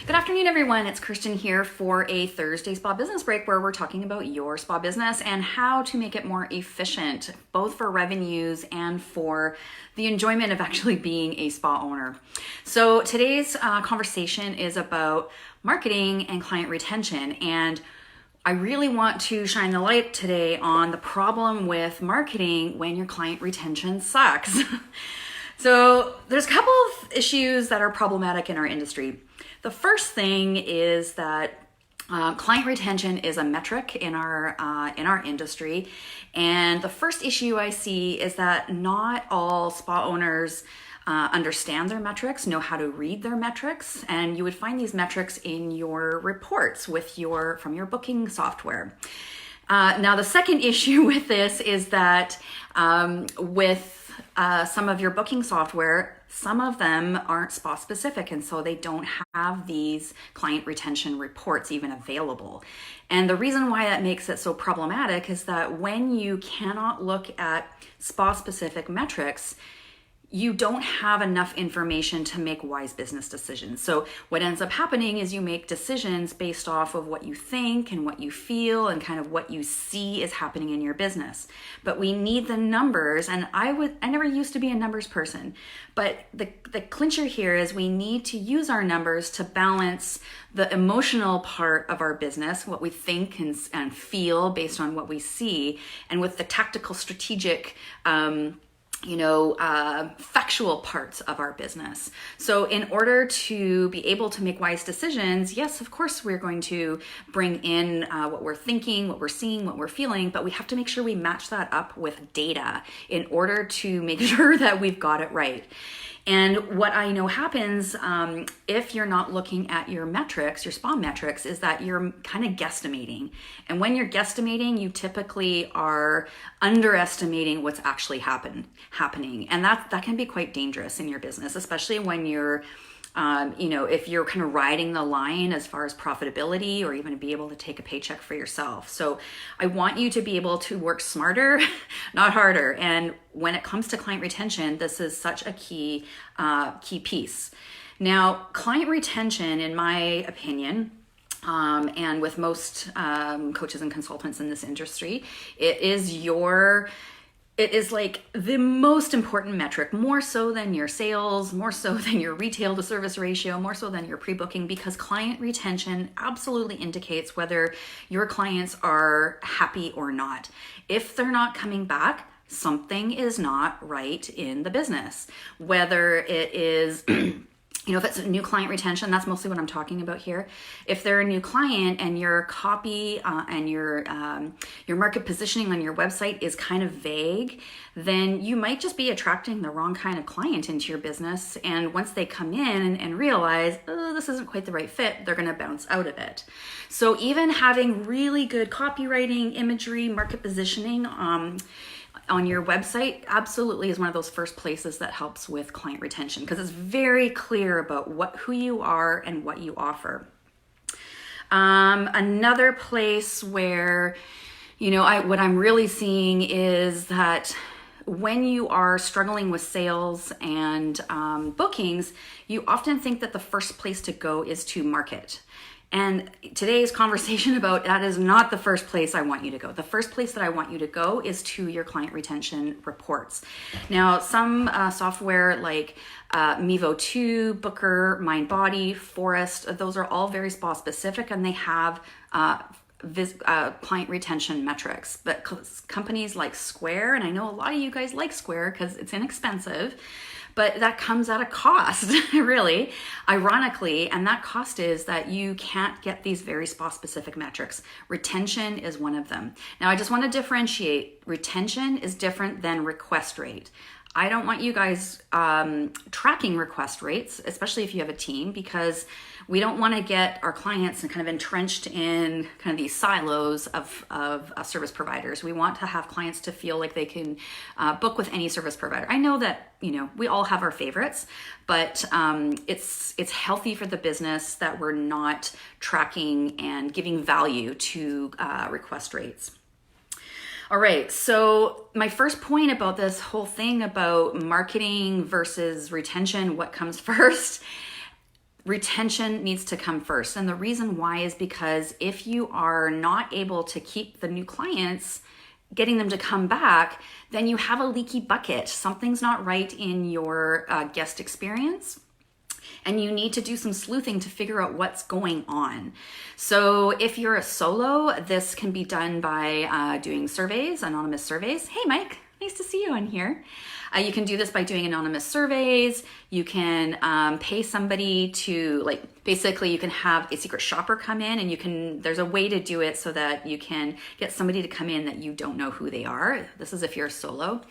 Good afternoon, everyone. It's Kirsten here for a Thursday Spa Business Break where we're talking about your spa business and how to make it more efficient, both for revenues and for the enjoyment of actually being a spa owner. So today's conversation is about marketing and client retention. And I really want to shine the light today on the problem with marketing when your client retention sucks. So there's a couple of issues that are problematic in our industry. The first thing is that client retention is a metric in our industry, and the first issue I see is that not all spa owners understand their metrics, know how to read their metrics, and you would find these metrics in your reports from your booking software. Now, the second issue with this is that with some of your booking software, some of them aren't spa specific, and so they don't have these client retention reports even available. And the reason why that makes it so problematic is that when you cannot look at spa specific metrics, you don't have enough information to make wise business decisions. So what ends up happening is you make decisions based off of what you think and what you feel and kind of what you see is happening in your business. But we need the numbers, and I never used to be a numbers person, but the clincher here is we need to use our numbers to balance the emotional part of our business, what we think and feel based on what we see, and with the tactical, strategic, factual parts of our business. So in order to be able to make wise decisions, yes, of course, we're going to bring in what we're thinking, what we're seeing, what we're feeling, but we have to make sure we match that up with data in order to make sure that we've got it right. And what I know happens if you're not looking at your metrics, your spa metrics, is that you're kind of guesstimating. And when you're guesstimating, you typically are underestimating what's actually happening. And that can be quite dangerous in your business, especially when you're if you're kind of riding the line as far as profitability or even be able to take a paycheck for yourself. So I want you to be able to work smarter, not harder. And when it comes to client retention, this is such a key piece. Now, client retention, in my opinion, and with most coaches and consultants in this industry, it is like the most important metric, more so than your sales, more so than your retail to service ratio, more so than your pre-booking, because client retention absolutely indicates whether your clients are happy or not. If they're not coming back, something is not right in the business. Whether it is if it's a new client retention, that's mostly what I'm talking about here. If they're a new client and your copy and your market positioning on your website is kind of vague, then you might just be attracting the wrong kind of client into your business. And once they come in and realize, oh, this isn't quite the right fit, they're going to bounce out of it. So even having really good copywriting, imagery, market positioning, on your website absolutely is one of those first places that helps with client retention, because it's very clear about who you are and what you offer. Another place where, what I'm really seeing is that when you are struggling with sales and bookings, you often think that the first place to go is to market. And today's conversation about that is not the first place I want you to go. The first place that I want you to go is to your client retention reports. Now, some software like Mevo 2, Booker, MindBody, Forest, those are all very spa specific, and they have client retention metrics. But companies like Square, and I know a lot of you guys like Square because it's inexpensive, but that comes at a cost, really, ironically. And that cost is that you can't get these very spa-specific metrics. Retention is one of them. Now, I just want to differentiate. Retention is different than request rate. I don't want you guys tracking request rates, especially if you have a team, because we don't want to get our clients kind of entrenched in kind of these silos of service providers. We want to have clients to feel like they can book with any service provider. I know that, we all have our favorites, but it's healthy for the business that we're not tracking and giving value to request rates. All right, so my first point about this whole thing about marketing versus retention, what comes first? retention needs to come first. And the reason why is because if you are not able to keep the new clients, getting them to come back, then you have a leaky bucket. Something's not right in your guest experience. And you need to do some sleuthing to figure out what's going on. So if you're a solo, this can be done by doing surveys, anonymous surveys. Hey, Mike, nice to see you on here. You can do this by doing anonymous surveys. You can pay somebody to, like, basically you can have a secret shopper come in, and there's a way to do it so that you can get somebody to come in that you don't know who they are. This is if you're a solo.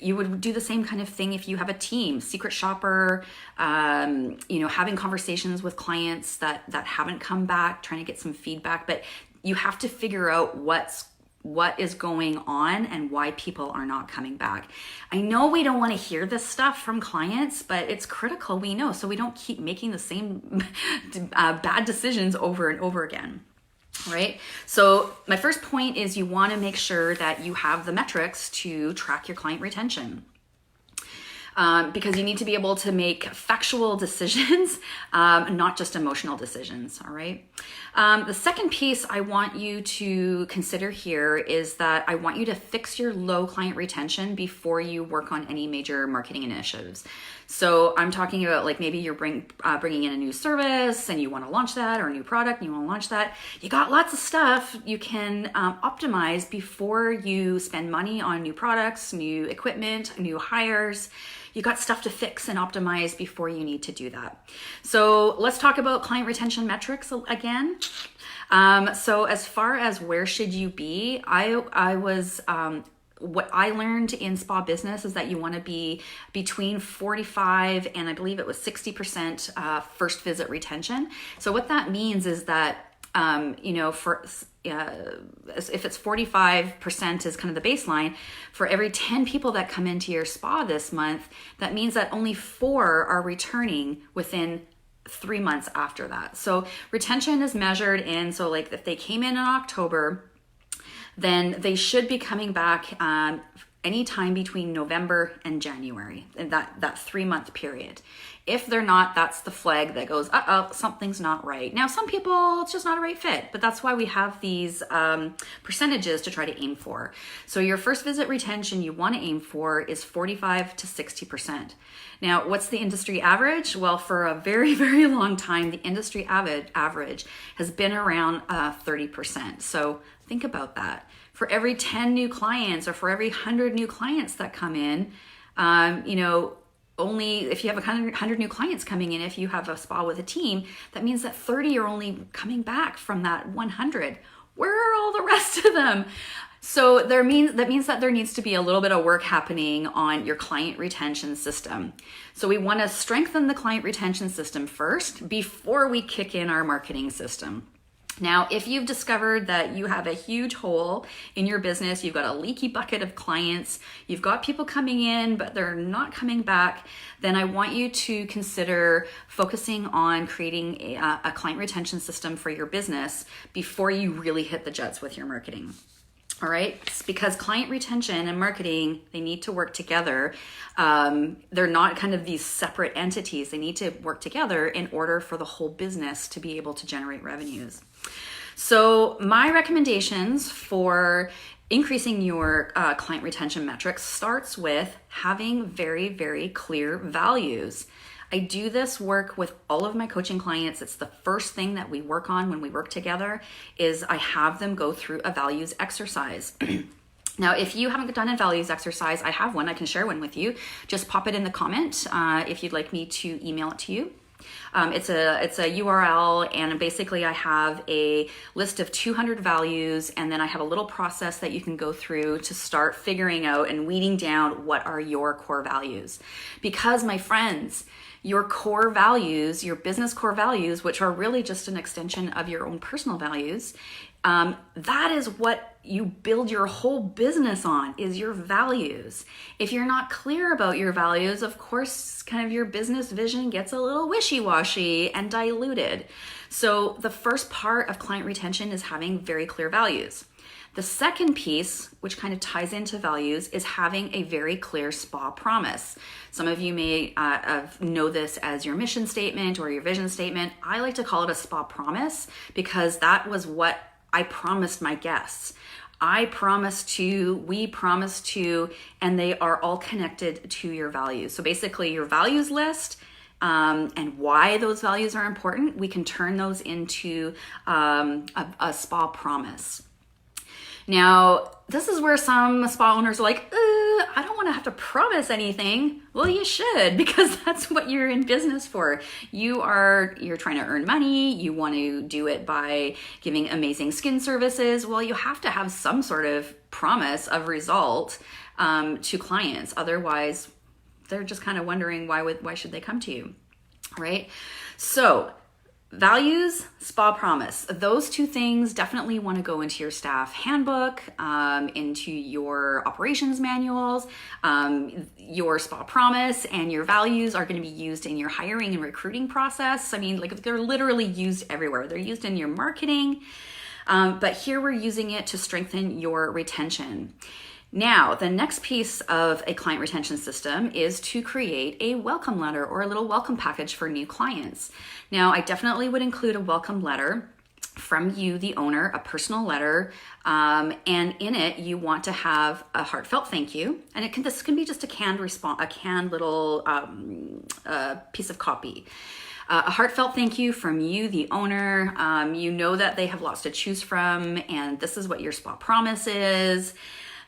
You would do the same kind of thing if you have a team, secret shopper, having conversations with clients that haven't come back, trying to get some feedback, but you have to figure out what is going on and why people are not coming back. I know we don't want to hear this stuff from clients, but it's critical, we know, so we don't keep making the same bad decisions over and over again. Right? So my first point is you want to make sure that you have the metrics to track your client retention. Because you need to be able to make factual decisions, not just emotional decisions, all right? The second piece I want you to consider here is that I want you to fix your low client retention before you work on any major marketing initiatives. So I'm talking about, like, maybe you're bringing in a new service and you want to launch that, or a new product and you want to launch that. You got lots of stuff you can optimize before you spend money on new products, new equipment, new hires. You got stuff to fix and optimize before you need to do that. So let's talk about client retention metrics again. So as far as where should you be, what I learned in spa business is that you want to be between 45 and I believe it was 60% first visit retention. So what that means is that if it's 45% is kind of the baseline, for every 10 people that come into your spa this month, that means that only 4 are returning within 3 months after that. So retention is measured in, so like if they came in October, then they should be coming back anytime between November and January, in that 3-month period. If they're not, that's the flag that goes, something's not right. Now, some people, it's just not a right fit, but that's why we have these percentages to try to aim for. So your first visit retention you want to aim for is 45 to 60%. Now, what's the industry average? Well, for a very, very long time, the industry average has been around 30%. So think about that. For every 10 new clients or for every 100 new clients that come in, only if you have 100 new clients coming in, if you have a spa with a team, that means that 30 are only coming back from that 100. Where are all the rest of them? So that means that there needs to be a little bit of work happening on your client retention system. So we want to strengthen the client retention system first before we kick in our marketing system. Now, if you've discovered that you have a huge hole in your business, you've got a leaky bucket of clients, you've got people coming in, but they're not coming back, then I want you to consider focusing on creating a client retention system for your business before you really hit the jets with your marketing. All right, it's because client retention and marketing, they need to work together. They're not kind of these separate entities. They need to work together in order for the whole business to be able to generate revenues. So my recommendations for increasing your client retention metrics starts with having very, very clear values. I do this work with all of my coaching clients. It's the first thing that we work on when we work together is I have them go through a values exercise. Now, if you haven't done a values exercise, I have one. I can share one with you. Just pop it in the comment if you'd like me to email it to you. It's a URL, and basically I have a list of 200 values, and then I have a little process that you can go through to start figuring out and weeding down what are your core values. Because, my friends, your core values, your business core values, which are really just an extension of your own personal values, that is what you build your whole business on, is your values. If you're not clear about your values, of course, kind of your business vision gets a little wishy-washy and diluted. So the first part of client retention is having very clear values. The second piece, which kind of ties into values, is having a very clear spa promise. Some of you may know this as your mission statement or your vision statement. I like to call it a spa promise because that was what I promised my guests. I promise to, we promise to, and they are all connected to your values. So basically your values list and why those values are important, we can turn those into a spa promise. Now, this is where some spa owners are like, I don't want to have to promise anything. Well, you should, because that's what you're in business for. You're trying to earn money. You want to do it by giving amazing skin services. Well, you have to have some sort of promise of result to clients. Otherwise, they're just kind of wondering why should they come to you, right? So values, spa promise. Those two things definitely want to go into your staff handbook, into your operations manuals. Your spa promise and your values are going to be used in your hiring and recruiting process. I mean, like they're literally used everywhere. They're used in your marketing, but here we're using it to strengthen your retention. Now, the next piece of a client retention system is to create a welcome letter or a little welcome package for new clients. Now, I definitely would include a welcome letter from you, the owner, a personal letter, and in it, you want to have a heartfelt thank you, and this can be just a canned little piece of copy. A heartfelt thank you from you, the owner. You know that they have lots to choose from, and this is what your spa promise is.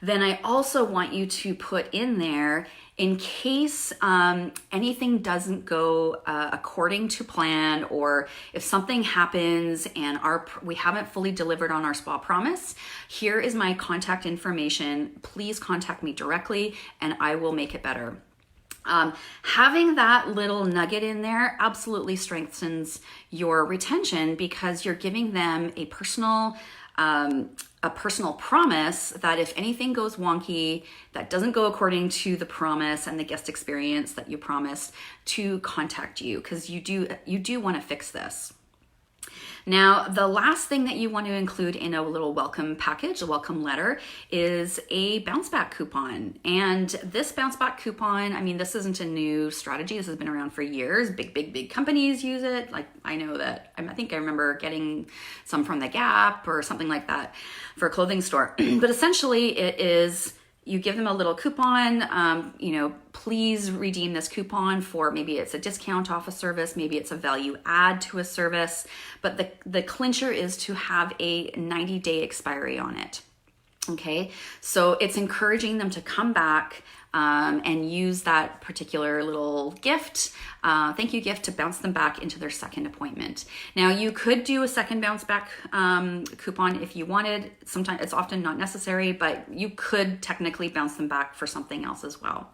Then I also want you to put in there, in case anything doesn't go according to plan, or if something happens and we haven't fully delivered on our spa promise, here is my contact information. Please contact me directly and I will make it better. Having that little nugget in there absolutely strengthens your retention because you're giving them a personal promise that if anything goes wonky, that doesn't go according to the promise and the guest experience that you promised, to contact you, because you do want to fix this. Now, the last thing that you want to include in a little welcome package, a welcome letter, is a bounce back coupon. And this bounce back coupon, I mean, this isn't a new strategy. This has been around for years. Big companies use it. Like I know that, I think I remember getting some from the Gap or something like that for a clothing store. But essentially it is, you give them a little coupon, please redeem this coupon for, maybe it's a discount off a service, maybe it's a value add to a service, but the clincher is to have a 90-day expiry on it. Okay, so it's encouraging them to come back and use that particular little gift, thank you gift, to bounce them back into their second appointment. Now, you could do a second bounce back coupon if you wanted. Sometimes it's often not necessary, but you could technically bounce them back for something else as well.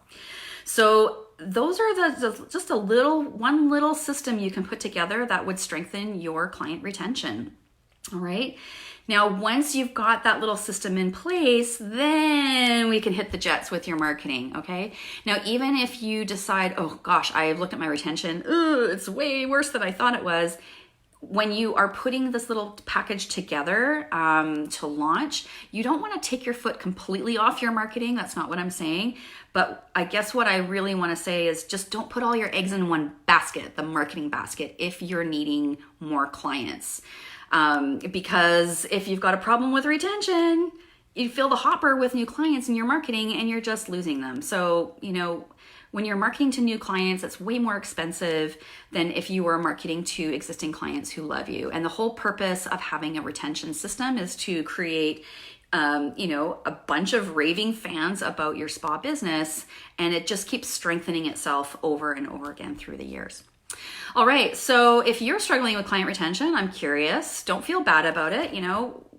So those are just one little system you can put together that would strengthen your client retention. All right. Now, once you've got that little system in place, then we can hit the jets with your marketing, okay? Now, even if you decide, oh gosh, I've looked at my retention, it's way worse than I thought it was. When you are putting this little package together to launch, you don't want to take your foot completely off your marketing. That's not what I'm saying. But I guess what I really want to say is just don't put all your eggs in one basket, the marketing basket, if you're needing more clients. Because if you've got a problem with retention, you fill the hopper with new clients in your marketing and you're just losing them. So, when you're marketing to new clients, it's way more expensive than if you were marketing to existing clients who love you. And the whole purpose of having a retention system is to create, a bunch of raving fans about your spa business, and it just keeps strengthening itself over and over again through the years. All right, so if you're struggling with client retention, I'm curious, don't feel bad about it.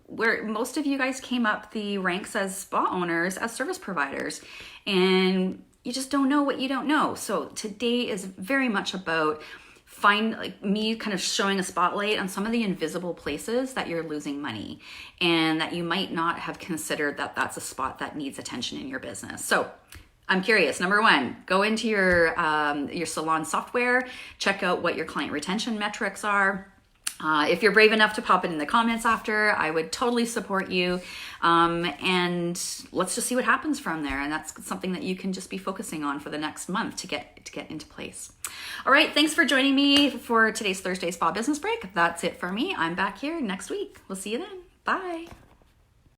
Where most of you guys came up the ranks as spa owners, as service providers, and you just don't know what you don't know. So today is very much about me kind of showing a spotlight on some of the invisible places that you're losing money and that you might not have considered that that's a spot that needs attention in your business. So I'm curious. Number one, go into your salon software, check out what your client retention metrics are. If you're brave enough to pop it in the comments after, I would totally support you. And let's just see what happens from there. And that's something that you can just be focusing on for the next month to get into place. All right, thanks for joining me for today's Thursday Spa Business Break. That's it for me. I'm back here next week. We'll see you then. Bye.